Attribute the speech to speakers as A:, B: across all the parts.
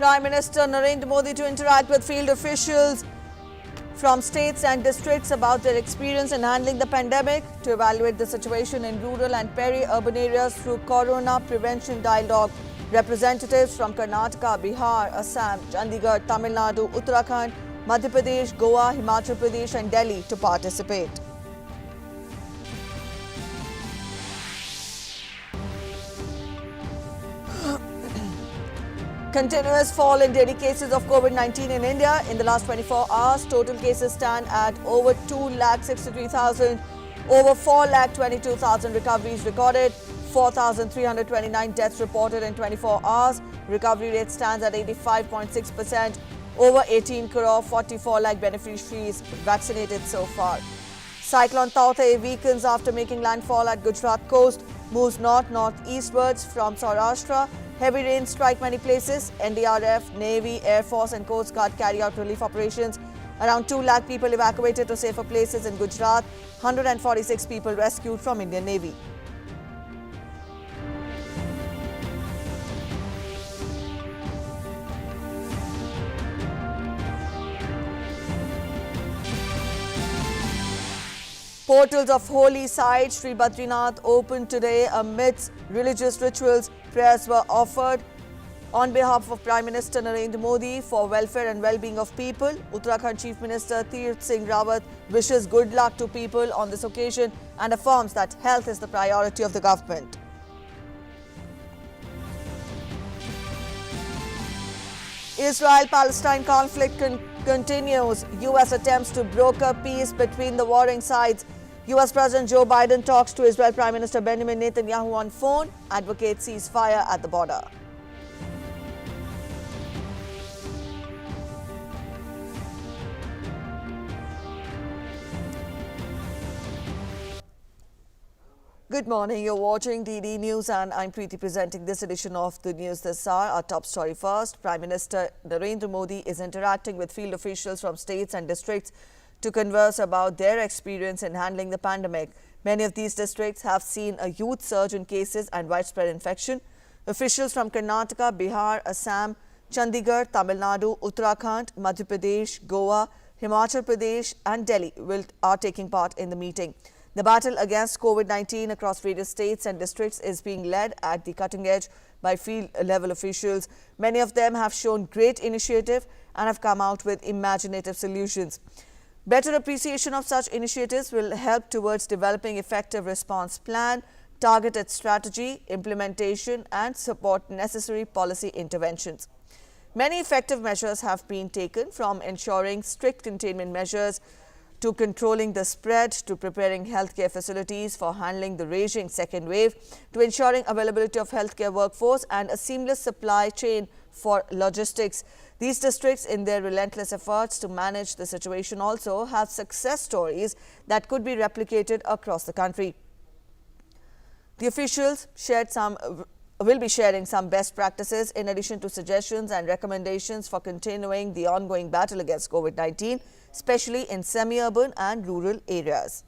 A: Prime Minister Narendra Modi to interact with field officials from states and districts about their experience in handling the pandemic, to evaluate the situation in rural and peri-urban areas through Corona Prevention Dialogue. Representatives from Karnataka, Bihar, Assam, Chandigarh, Tamil Nadu, Uttarakhand, Madhya Pradesh, Goa, Himachal Pradesh and Delhi to participate. Continuous fall in daily cases of COVID-19 in India. In the last 24 hours, total cases stand at over 2,63,000, over 4,22,000 recoveries recorded, 4,329 deaths reported in 24 hours. Recovery rate stands at 85.6%, over 18 crore 44 lakh beneficiaries vaccinated so far. Cyclone Taukte weakens after making landfall at Gujarat coast, moves north-northeastwards from Saurashtra. Heavy rains strike many places. NDRF, Navy, Air Force and Coast Guard carry out relief operations. Around 2 lakh people evacuated to safer places in Gujarat. 146 people rescued from Indian Navy. Portals of holy site Sri Badrinath opened today amidst religious rituals. Prayers were offered on behalf of Prime Minister Narendra Modi for welfare and well-being of people. Uttarakhand Chief Minister Tirth Singh Rawat wishes good luck to people on this occasion and affirms that health is the priority of the government. Israel-Palestine conflict continues. US attempts to broker peace between the warring sides. US President Joe Biden talks to Israel Prime Minister Benjamin Netanyahu on phone, advocates ceasefire at the border. Good morning, you're watching DD News and I'm Preeti presenting this edition of the news this hour. Our top story first. Prime Minister Narendra Modi is interacting with field officials from states and districts to converse about their experience in handling the pandemic. Many of these districts have seen a huge surge in cases and widespread infection. Officials from Karnataka, Bihar, Assam, Chandigarh, Tamil Nadu, Uttarakhand, Madhya Pradesh, Goa, Himachal Pradesh and Delhi are taking part in the meeting. The battle against COVID-19 across various states and districts is being led at the cutting edge by field-level officials. Many of them have shown great initiative and have come out with imaginative solutions. Better appreciation of such initiatives will help towards developing effective response plan, targeted strategy, implementation and support necessary policy interventions. Many effective measures have been taken, from ensuring strict containment measures to controlling the spread, to preparing healthcare facilities for handling the raging second wave, to ensuring availability of healthcare workforce and a seamless supply chain for logistics. These districts, in their relentless efforts to manage the situation, also have success stories that could be replicated across the country. The officials will be sharing some best practices in addition to suggestions and recommendations for continuing the ongoing battle against COVID-19, especially in semi-urban and rural areas.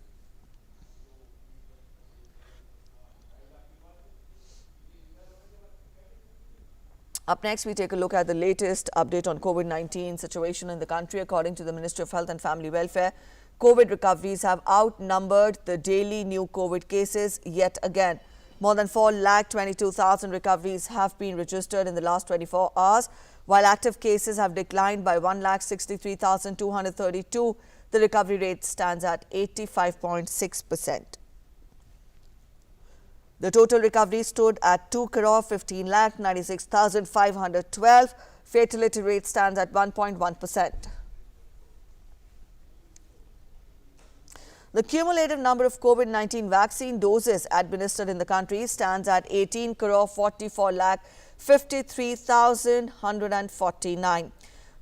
A: Up next, we take a look at the latest update on COVID-19 situation in the country. According to the Ministry of Health and Family Welfare, COVID recoveries have outnumbered the daily new COVID cases yet again. More than 4,22,000 recoveries have been registered in the last 24 hours, while active cases have declined by 1,63,232. The recovery rate stands at 85.6%. The total recovery stood at 2,15,96,512. Fatality rate stands at 1.1%. The cumulative number of COVID-19 vaccine doses administered in the country stands at 18,44,53,149.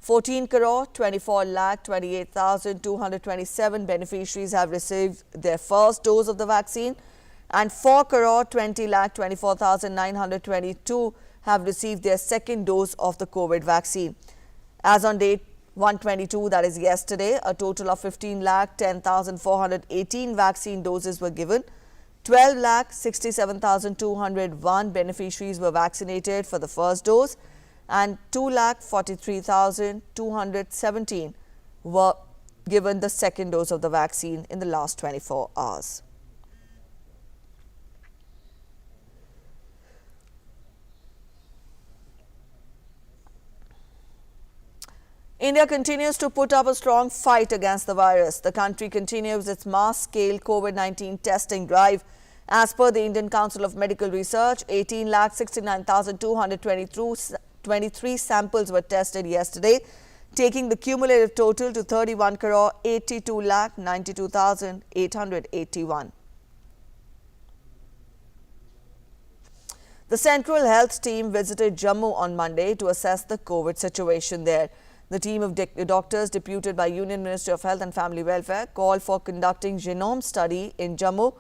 A: 14,24,28,227 beneficiaries have received their first dose of the vaccine, and 4,20,24,922 have received their second dose of the COVID vaccine. As on date 122, that is yesterday, a total of 15,10,418 vaccine doses were given. 12,67,201 beneficiaries were vaccinated for the first dose, and 2,43,217 were given the second dose of the vaccine in the last 24 hours. India continues to put up a strong fight against the virus. The country continues its mass-scale COVID-19 testing drive. As per the Indian Council of Medical Research, 18,69,223 samples were tested yesterday, taking the cumulative total to 31,82,92,881. The Central Health Team visited Jammu on Monday to assess the COVID situation there. The team of doctors deputed by Union Ministry of Health and Family Welfare called for conducting genome study in Jammu,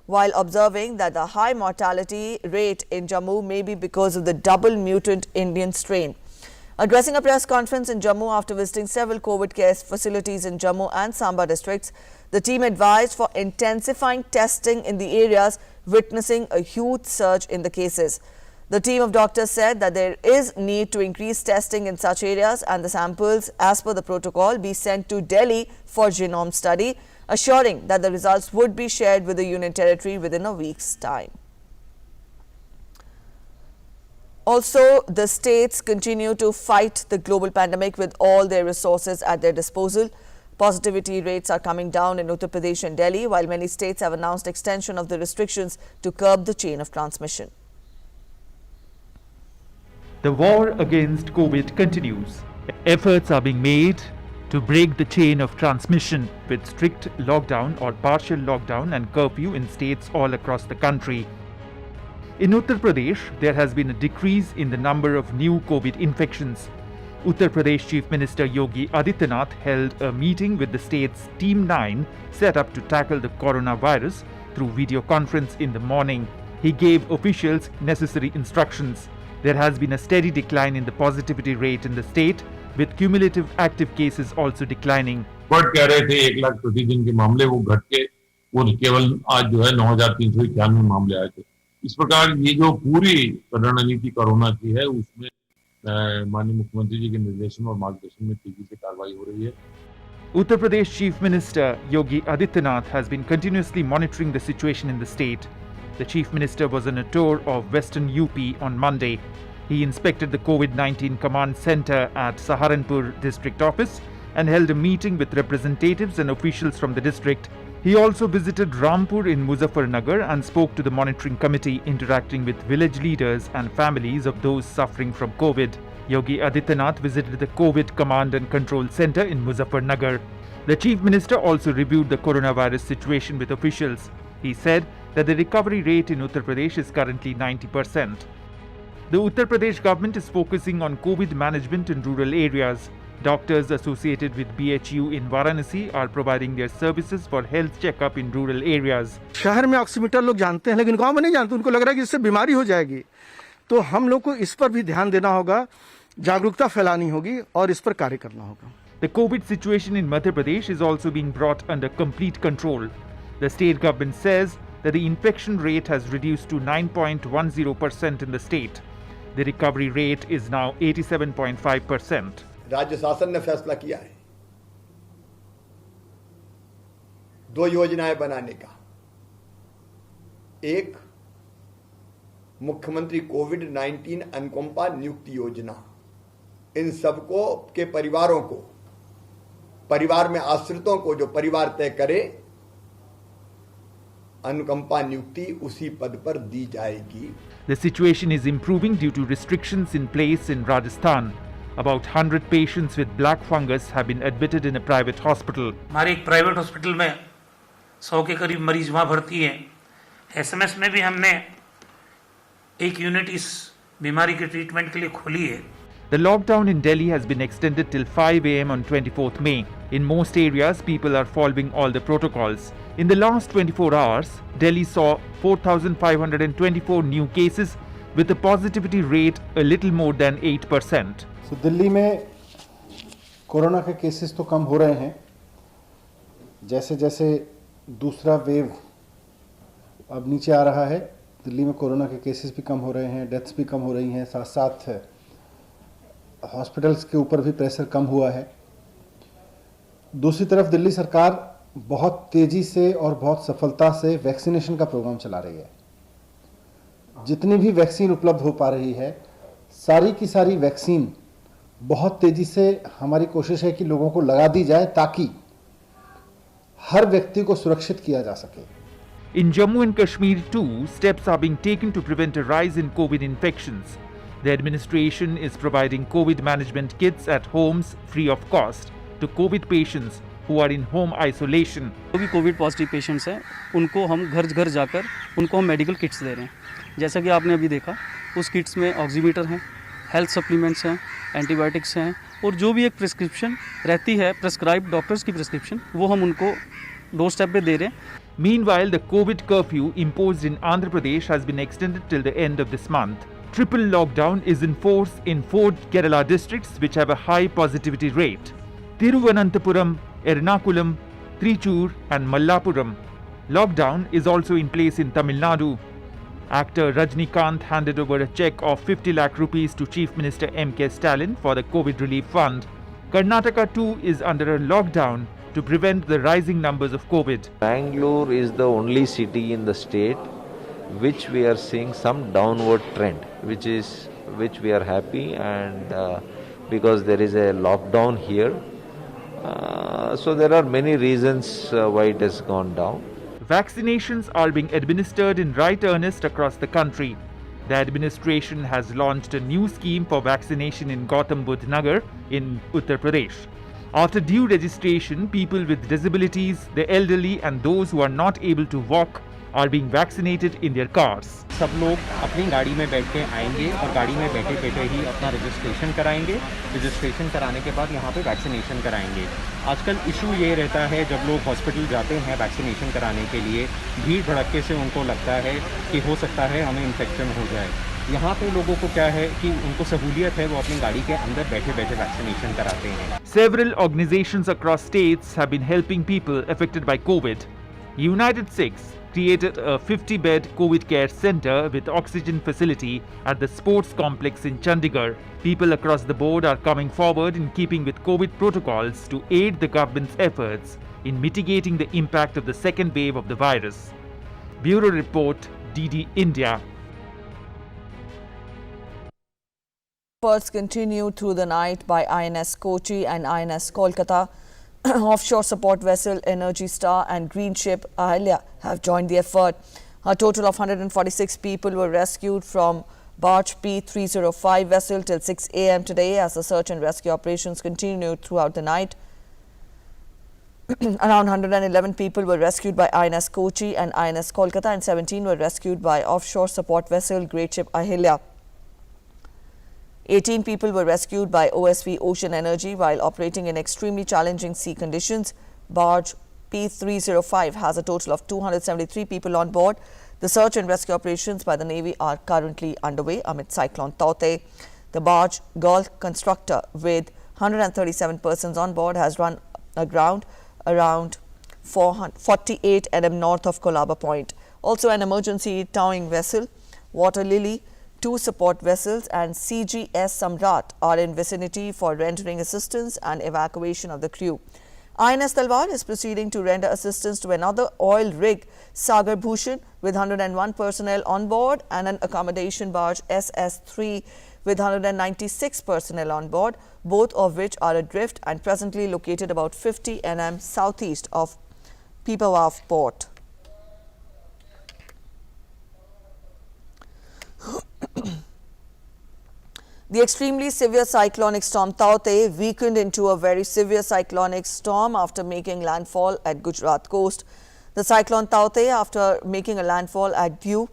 A: while observing that the high mortality rate in Jammu may be because of the double mutant Indian strain. Addressing a press conference in Jammu after visiting several COVID care facilities in Jammu and Samba districts, the team advised for intensifying testing in the areas witnessing a huge surge in the cases. The team of doctors said that there is need to increase testing in such areas and the samples, as per the protocol, be sent to Delhi for genome study, assuring that the results would be shared with the Union Territory within a week's time. Also, the states continue to fight the global pandemic with all their resources at their disposal. Positivity rates are coming down in Uttar Pradesh and Delhi, while many states have announced extension of the restrictions to curb the chain of transmission.
B: The war against COVID continues. Efforts are being made to break the chain of transmission with strict lockdown or partial lockdown and curfew in states all across the country. In Uttar Pradesh, there has been a decrease in the number of new COVID infections. Uttar Pradesh Chief Minister Yogi Adityanath held a meeting with the state's Team 9 set up to tackle the coronavirus through video conference in the morning. He gave officials necessary instructions. There has been a steady decline in the positivity rate in the state, with cumulative active cases also declining.
C: But कह रहे थे 1 लाख प्रतिदिन के मामले वो घट के वो केवल आज जो है 9,391 मामले आए थे। इस प्रकार ये जो पूरी रणनीति कोरोना की है उसमें माननीय मुख्यमंत्री जी के निर्देशन और मार्गदर्शन में तेजी से कार्रवाई हो रही है।
B: Uttar Pradesh Chief Minister Yogi Adityanath has been continuously monitoring the situation in the state. The Chief Minister was on a tour of Western UP on Monday. He inspected the COVID-19 Command Center at Saharanpur District Office and held a meeting with representatives and officials from the district. He also visited Rampur in Muzaffarnagar and spoke to the monitoring committee, interacting with village leaders and families of those suffering from COVID. Yogi Adityanath visited the COVID Command and Control Center in Muzaffarnagar. The Chief Minister also reviewed the coronavirus situation with officials. He said that the recovery rate in Uttar Pradesh is currently 90%. The Uttar Pradesh government is focusing on COVID management in rural areas. Doctors associated with BHU in Varanasi are providing their services for health checkup in rural areas.
D: शहर में oximeter लोग जानते हैं लेकिन गांव में नहीं जानते, उनको लग रहा है कि इससे बीमारी हो जाएगी। तो हम लोग को इस पर भी ध्यान देना होगा, जागरूकता फैलानी होगी और इस पर कार्य करना होगा।
B: The COVID situation in Madhya Pradesh is also being brought under complete control. The state government says that the infection rate has reduced to 9.10% in the state. The recovery rate is now 87.5%.
E: राज्य शासन ने फैसला किया है 2 योजनाएं बनाने का। एक, मुख्यमंत्री कोविड-19 अनुकंपा नियुक्ति योजना। इन सबको के परिवारों को, परिवार में आश्रितों को जो परिवार तय करे, अनुकंपा नियुक्ति उसी पद पर दी जाएगी।
B: The situation is improving due to restrictions in place in Rajasthan. About 100 patients with black fungus have been admitted in a private hospital.
F: हमारे एक प्राइवेट हॉस्पिटल में 100 के करीब मरीज वहाँ भर्ती हैं। एसएमएस में भी हमने एक यूनिट इस बीमारी के ट्रीटमेंट के लिए खोली है।
B: The lockdown in Delhi has been extended till 5 a.m. on 24th May. In most areas, people are following all the protocols. In the last 24 hours, Delhi saw 4,524 new cases with a positivity rate a little more than 8%.
G: तो दिल्ली में corona के cases तो कम हो रहे हैं, जैसे जैसे दूसरा वेव अब नीचे आ रहा है, दिल्ली में कोरोना के केसेस भी कम हो रहे हैं, डेथ्स भी कम हो रही हैं, साथ साथ हॉस्पिटल्स के ऊपर भी प्रेशर कम हुआ है। दूसरी तरफ दिल्ली सरकार बहुत तेजी से और बहुत सफलता से वैक्सीनेशन का प्रोग्राम चला रही है। जितनी भी वैक्सीन उपलब्ध हो पा रही है, सारी की सारी वैक्सीन बहुत तेजी से हमारी कोशिश है कि लोगों को लगा दी जाए ताकि हर व्यक्ति को सुरक्षित किया जा सके।
B: In Jammu and Kashmir too, steps are being taken to prevent a rise in COVID infections. The administration is providing COVID management kits at homes free of cost to COVID patients who are in home isolation.
H: जो भी Covid positive patients हैं उनको हम घर घर जाकर उनको हम मेडिकल किट्स दे रहे हैं। जैसा कि आपने अभी देखा, उस किट्स में ऑक्सीमीटर हैं, हेल्थ सप्लीमेंट्स हैं, एंटीबायोटिक्स हैं और जो भी एक प्रिस्क्रिप्शन रहती है प्रेस्क्राइब डॉक्टर्स की प्रिस्क्रिप्शन, वो हम उनको डोर स्टेप पे दे रहे हैं।
B: Meanwhile, the COVID curfew imposed in Andhra Pradesh has been extended till the end of this month. Triple lockdown is in force in 4 Kerala districts which have a high positivity rate: Thiruvananthapuram, Ernakulam, Trichur and Mallapuram. Lockdown is also in place in Tamil Nadu. Actor Rajnikant handed over a cheque of 50 lakh rupees to Chief Minister M.K. Stalin for the COVID relief fund. Karnataka too is under a lockdown to prevent the rising numbers of COVID.
I: Bangalore is the only city in the state which we are seeing some downward trend, which we are happy, and because there is a lockdown here, so there are many reasons why it has gone down.
B: Vaccinations are being administered in right earnest across the country. The administration has launched a new scheme for vaccination in Gautam Budh Nagar in Uttar Pradesh. After due registration, people with disabilities, the elderly and those who are not able to walk are being vaccinated in their cars.
J: सब लोग अपनी गाड़ी में बैठ के आएंगे और गाड़ी में बैठे बैठे ही अपना रजिस्ट्रेशन कराएंगे। रजिस्ट्रेशन कराने के बाद यहाँ पे वैक्सीनेशन कराएंगे। आजकल इशू ये रहता है, जब लोग हॉस्पिटल जाते हैं वैक्सीनेशन कराने के लिए, भीड़ भड़के से उनको लगता है कि हो सकता है हमें इन्फेक्शन हो जाए। यहाँ पे लोगों को क्या है कि उनको सहूलियत है, वो अपनी गाड़ी के अंदर बैठे बैठे वैक्सीनेशन कराते हैं।
B: Several organizations across states have been helping people affected by COVID. United Six created a 50-bed COVID care center with oxygen facility at the sports complex in Chandigarh. People across the board are coming forward in keeping with COVID protocols to aid the government's efforts in mitigating the impact of the second wave of the virus. Bureau Report, DD India.
A: Efforts continued through the night by INS Kochi and INS Kolkata. Offshore support vessel Energy Star and green ship Ahilya have joined the effort. A total of 146 people were rescued from barge P305 vessel till 6 a.m. today as the search and rescue operations continued throughout the night. Around 111 people were rescued by INS Kochi and INS Kolkata and 17 were rescued by offshore support vessel great ship Ahilya. 18 people were rescued by OSV Ocean Energy while operating in extremely challenging sea conditions. Barge P305 has a total of 273 people on board. The search and rescue operations by the Navy are currently underway amid Cyclone Taukte. The barge Gulf constructor with 137 persons on board has run aground around 48 nm north of Colaba Point. Also an emergency towing vessel, Water Lily, 2 support vessels and CGS Samrat are in vicinity for rendering assistance and evacuation of the crew. INS Talwar is proceeding to render assistance to another oil rig, Sagar Bhushan, with 101 personnel on board, and an accommodation barge SS3 with 196 personnel on board, both of which are adrift and presently located about 50 nm southeast of Pipavav port. The extremely severe cyclonic storm Taukte weakened into a very severe cyclonic storm after making landfall at Gujarat coast. The cyclone Taukte, after making a landfall at Diu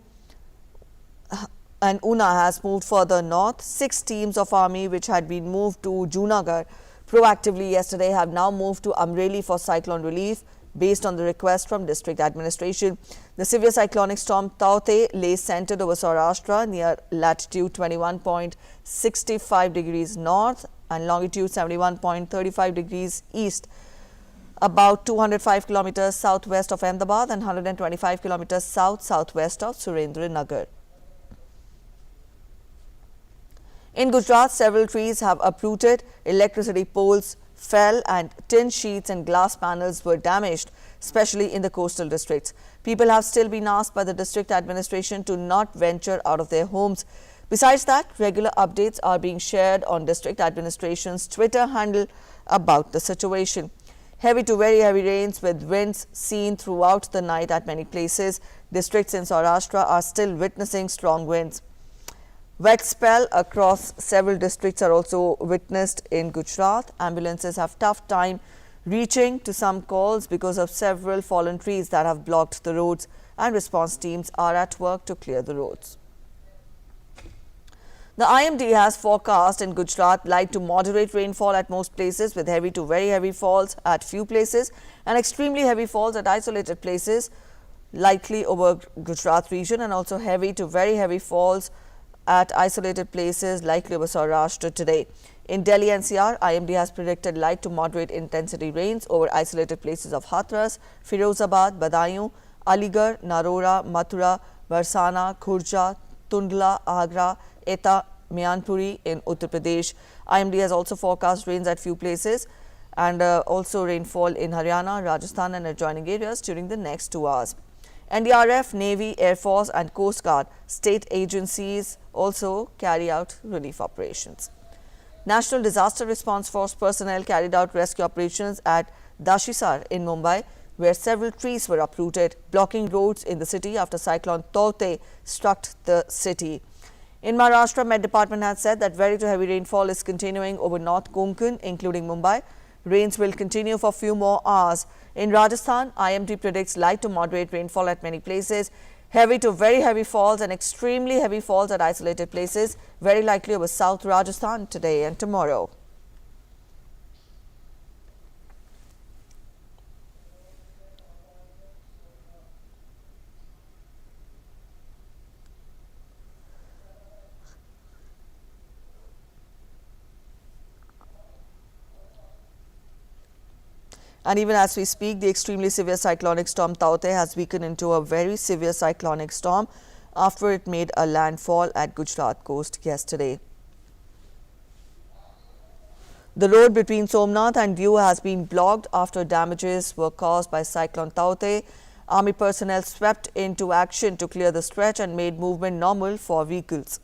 A: and Una, has moved further north. 6 teams of army which had been moved to Junagadh proactively yesterday have now moved to Amreli for cyclone relief based on the request from district administration. The severe cyclonic storm Taukte lays centered over Saurashtra near latitude 21.65 degrees north and longitude 71.35 degrees east, about 205 kilometers southwest of Ahmedabad and 125 kilometers south-southwest of Surendranagar. In Gujarat, several trees have uprooted, electricity poles fell and tin sheets and glass panels were damaged, especially in the coastal districts. People have still been asked by the district administration to not venture out of their homes. Besides that, regular updates are being shared on district administration's Twitter handle about the situation. Heavy to very heavy rains with winds seen throughout the night at many places. Districts in Saurashtra are still witnessing strong winds. Wet spell across several districts are also witnessed in Gujarat. Ambulances have tough time reaching to some calls because of several fallen trees that have blocked the roads, and response teams are at work to clear the roads. The IMD has forecast in Gujarat light to moderate rainfall at most places, with heavy to very heavy falls at few places and extremely heavy falls at isolated places likely over Gujarat region, and also heavy to very heavy falls at isolated places likely over Saurashtra today. In Delhi NCR, IMD has predicted light to moderate intensity rains over isolated places of Hathras, Firozabad, Badaयूं, Aligarh, Narora, Mathura, Barsana, Khurja, Tundla, Agra, Eta, Mianpuri in Uttar Pradesh. IMD has also forecast rains at few places and also rainfall in Haryana, Rajasthan and adjoining areas during the next 2 hours. NDRF, Navy, Air Force and Coast Guard state agencies also carry out relief operations. National Disaster Response Force personnel carried out rescue operations at Dashisar in Mumbai, where several trees were uprooted, blocking roads in the city after Cyclone Taukte struck the city. In Maharashtra, Met Department has said that very to heavy rainfall is continuing over North Konkan, including Mumbai. Rains will continue for a few more hours. In Rajasthan, IMD predicts light to moderate rainfall at many places, heavy to very heavy falls and extremely heavy falls at isolated places, very likely over South Rajasthan today and tomorrow. And even as we speak, the extremely severe cyclonic storm Taukte has weakened into a very severe cyclonic storm after it made a landfall at Gujarat coast yesterday. The road between Somnath and Diu has been blocked after damages were caused by Cyclone Taukte. Army personnel swept into action to clear the stretch and made movement normal for vehicles.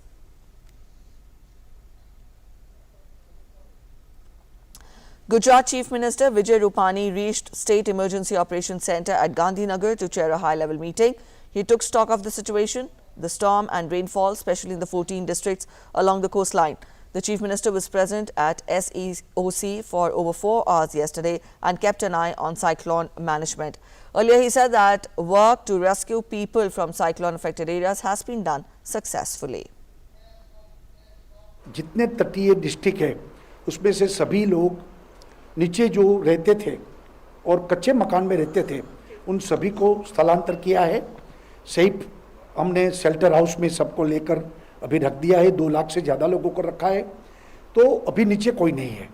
A: Gujarat Chief Minister Vijay Rupani reached State Emergency Operations Centre at Gandhinagar to chair a high-level meeting. He took stock of the situation, the storm and rainfall, especially in the 14 districts along the coastline. The Chief Minister was present at SEOC for over 4 hours yesterday and kept an eye on cyclone management. Earlier, he said that work to rescue people from cyclone-affected areas has been done successfully.
K: जितने तटीय district है उसमें से सभी लोग नीचे जो रहते थे और कच्चे मकान में रहते थे उन सभी को स्थलांतर किया है। सही हमने शेल्टर हाउस में सबको लेकर अभी रख दिया है। 2 लाख से ज़्यादा लोगों को रखा है, तो अभी नीचे कोई नहीं है।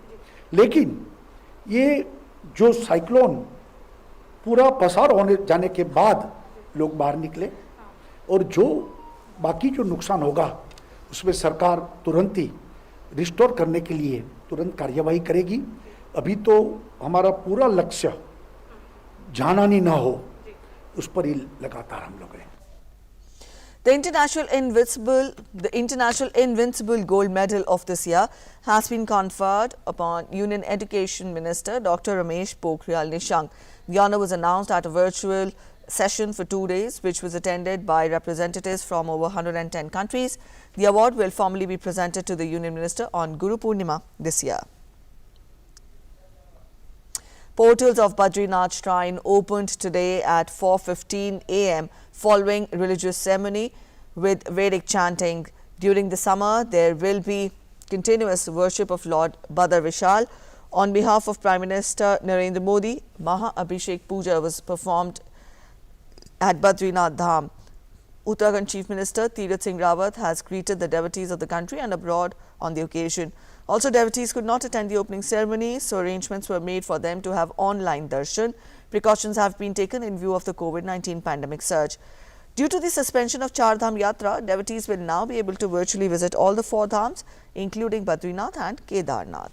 K: लेकिन ये जो साइक्लोन पूरा पसार होने जाने के बाद लोग बाहर निकले और जो बाकी जो नुकसान होगा उसमें सरकार तुरंत ही रिस्टोर करने के लिए तुरंत कार्यवाही करेगी। अभी तो हमारा पूरा लक्ष्य जानहानि ना हो उस पर ही लगातार हम लोग हैं।
A: The International Invincible Gold Medal of this year has been conferred upon Union Education Minister Dr. Ramesh Pokhriyal Nishank. The honour was announced at a virtual session for 2 days, which was attended by representatives from over 110 countries. The award will formally be presented to the Union Minister on Guru Purnima this year. Portals of Badrinath Shrine opened today at 4:15 a.m. following religious ceremony with Vedic chanting. During the summer, there will be continuous worship of Lord Badar Vishal. On behalf of Prime Minister Narendra Modi, Maha Abhishek Puja was performed at Badrinath Dham. Uttarakhand Chief Minister Tirath Singh Rawat has greeted the devotees of the country and abroad on the occasion. Also, devotees could not attend the opening ceremony, so arrangements were made for them to have online darshan. Precautions have been taken in view of the COVID-19 pandemic surge. Due to the suspension of Char Dham Yatra, devotees will now be able to virtually visit all the 4 dhams, including Badrinath and Kedarnath.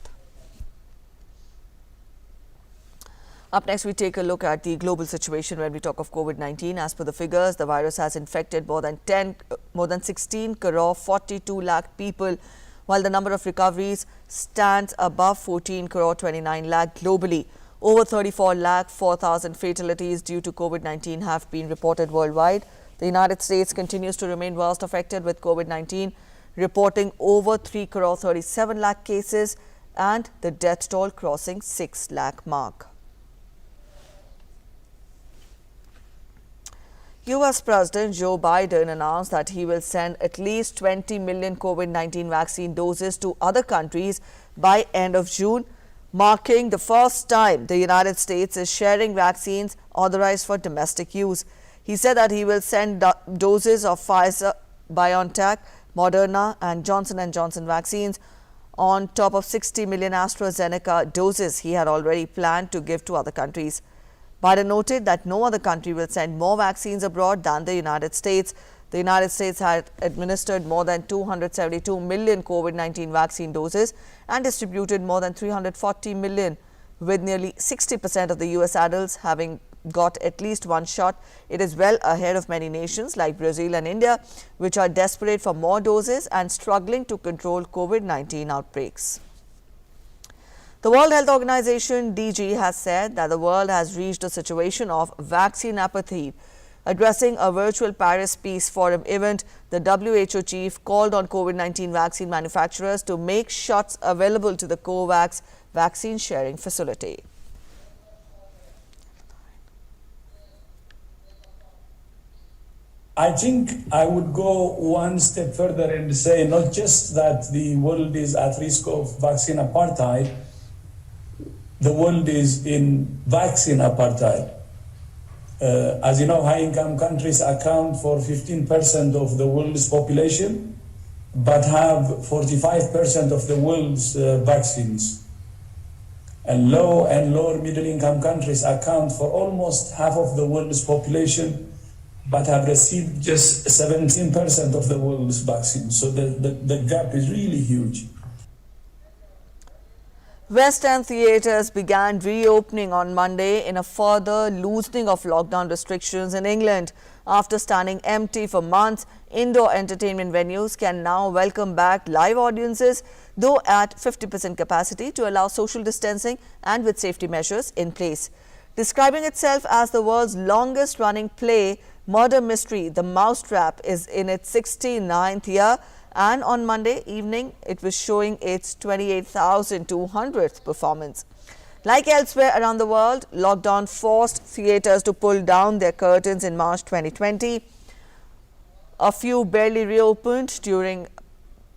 A: Up next, we take a look at the global situation when we talk of COVID-19. As per the figures, the virus has infected more than 16 crore 42 lakh people, while the number of recoveries stands above 14 crore 29 lakh globally. Over 34 lakh 4,000 fatalities due to COVID-19 have been reported worldwide. The United States continues to remain worst affected with COVID-19, reporting over 3 crore 37 lakh cases and the death toll crossing 6 lakh mark. US President Joe Biden announced that he will send at least 20 million COVID-19 vaccine doses to other countries by end of June, marking the first time the United States is sharing vaccines authorized for domestic use. He said that he will send doses of Pfizer, BioNTech, Moderna and Johnson & Johnson vaccines on top of 60 million AstraZeneca doses he had already planned to give to other countries. Biden noted that no other country will send more vaccines abroad than the United States. The United States had administered more than 272 million COVID-19 vaccine doses and distributed more than 340 million, with nearly 60% of the US adults having got at least one shot. It is well ahead of many nations like Brazil and India, which are desperate for more doses and struggling to control COVID-19 outbreaks. The World Health Organization (DG) has said that the world has reached a situation of vaccine apathy. Addressing a virtual Paris Peace Forum event, the WHO chief called on COVID-19 vaccine manufacturers to make shots available to the COVAX vaccine sharing facility.
L: I think I would go one step further and say not just that the world is at risk of vaccine apartheid, the world is in vaccine apartheid. As you know, high-income countries account for 15% of the world's population, but have 45% of the world's vaccines. And low and lower middle-income countries account for almost half of the world's population, but have received just 17% of the world's vaccines. So the gap is really huge.
A: West End theatres began reopening on Monday in a further loosening of lockdown restrictions in England. After standing empty for months, indoor entertainment venues can now welcome back live audiences, though at 50% capacity to allow social distancing and with safety measures in place. Describing itself as the world's longest-running play, Murder Mystery, The Mousetrap is in its 69th year, and on Monday evening, it was showing its 28,200th performance. Like elsewhere around the world, lockdown forced theatres to pull down their curtains in March 2020. A few barely reopened during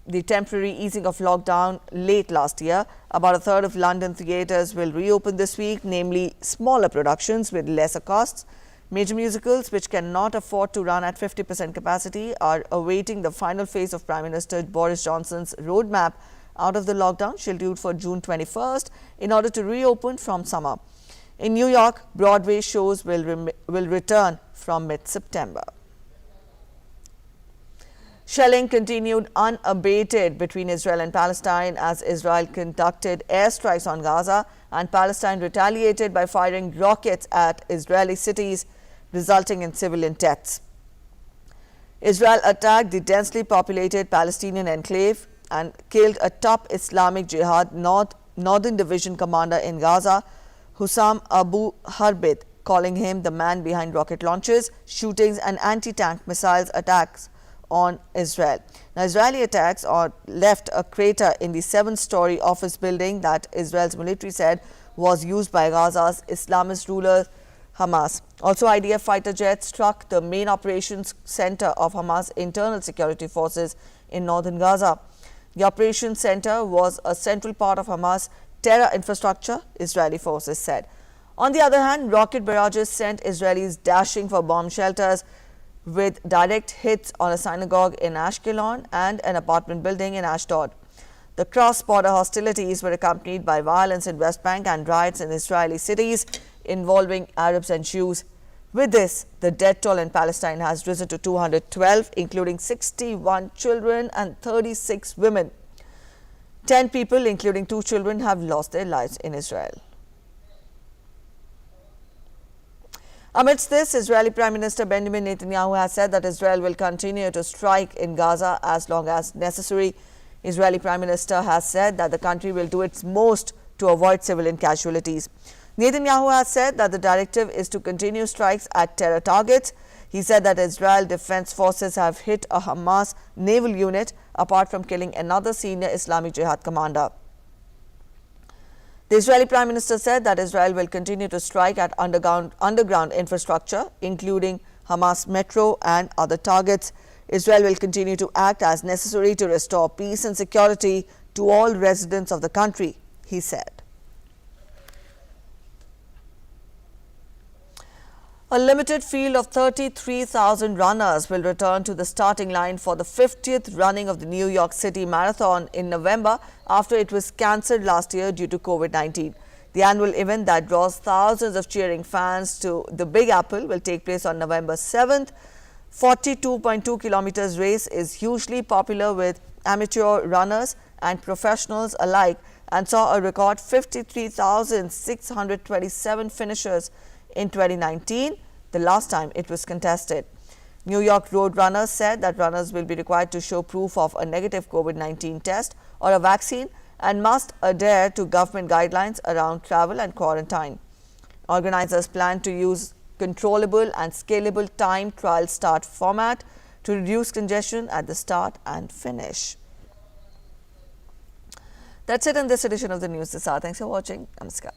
A: the temporary easing of lockdown late last year. About a third of London theatres will reopen this week, namely smaller productions with lesser costs. Major musicals, which cannot afford to run at 50% capacity, are awaiting the final phase of Prime Minister Boris Johnson's roadmap out of the lockdown scheduled for June 21st in order to reopen from summer. In New York, Broadway shows will return from mid-September. Shelling continued unabated between Israel and Palestine as Israel conducted airstrikes on Gaza and Palestine retaliated by firing rockets at Israeli cities, resulting in civilian deaths. Israel attacked the densely populated Palestinian enclave and killed a top Islamic Jihad Northern Division commander in Gaza, Hussam Abu Harbit, calling him the man behind rocket launches, shootings and anti-tank missiles attacks on Israel. Now, Israeli attacks left a crater in the 7-story office building that Israel's military said was used by Gaza's Islamist ruler Hamas. Also, IDF fighter jets struck the main operations center of Hamas internal security forces in northern Gaza. The operations center was a central part of Hamas terror infrastructure, Israeli forces said. On the other hand, rocket barrages sent Israelis dashing for bomb shelters, with direct hits on a synagogue in Ashkelon and an apartment building in Ashdod. The cross-border hostilities were accompanied by violence in West Bank and riots in Israeli cities involving Arabs and Jews. With this, the death toll in Palestine has risen to 212, including 61 children and 36 women. 10 people, including 2 children, have lost their lives in Israel. Amidst this, Israeli Prime Minister Benjamin Netanyahu has said that Israel will continue to strike in Gaza as long as necessary. Israeli Prime Minister has said that the country will do its most to avoid civilian casualties. Netanyahu has said that the directive is to continue strikes at terror targets. He said that Israel Defense Forces have hit a Hamas naval unit apart from killing another senior Islamic Jihad commander. The Israeli Prime Minister said that Israel will continue to strike at underground infrastructure, including Hamas metro and other targets. Israel will continue to act as necessary to restore peace and security to all residents of the country, he said. A limited field of 33,000 runners will return to the starting line for the 50th running of the New York City Marathon in November after it was cancelled last year due to COVID-19. The annual event that draws thousands of cheering fans to the Big Apple will take place on November 7th. 42.2 kilometers race is hugely popular with amateur runners and professionals alike and saw a record 53,627 finishers in 2019, the last time it was contested. New York road runners said that runners will be required to show proof of a negative COVID-19 test or a vaccine and must adhere to government guidelines around travel and quarantine. Organizers plan to use controllable and scalable time trial start format to reduce congestion at the start and finish. That's it in this edition of the News This Hour. Thanks for watching. Namaskar.